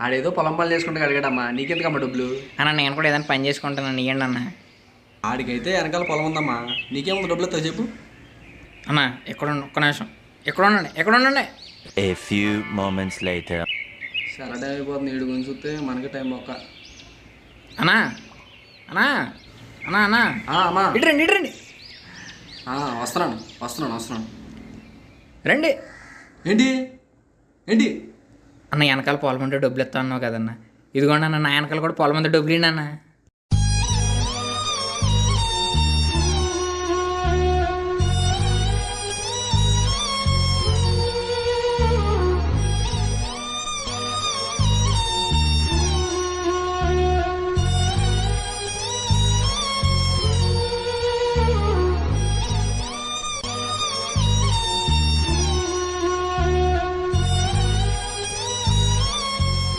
ఆడేదో పొలం పనులు చేసుకుంటే అడిగాడమ్మా, నీకెందుకమ్మా డబ్బులు? అన్న నేను కూడా ఏదైనా పని చేసుకుంటాను ఇవ్వండి అన్న. ఆడికైతే వెనకాల పొలం ఉందమ్మా, నీకేముంది డబ్బులు చెప్పు. అన్న ఎక్కడ ఒక్క నిమిషం, ఎక్కడ ఉండండి. A few moments later. చాలా టైం అయిపోతుంది, వీడి గురించి చూస్తే మనకి టైం ఒక్క. అన్నా అన్నా అన్నా అన్నా అమ్మా ఇటురండి. వస్తున్నాను. రండి. ఏంటి ఏంటి అన్న వెనకాల పొలం ఉంటే డబ్బులు ఇస్తా అన్నావు కదన్నా, ఇదిగోండి అన్న, నా వెనకాల కూడా పొలం ఉంటే డబ్బులు ఇవ్వండి అన్న.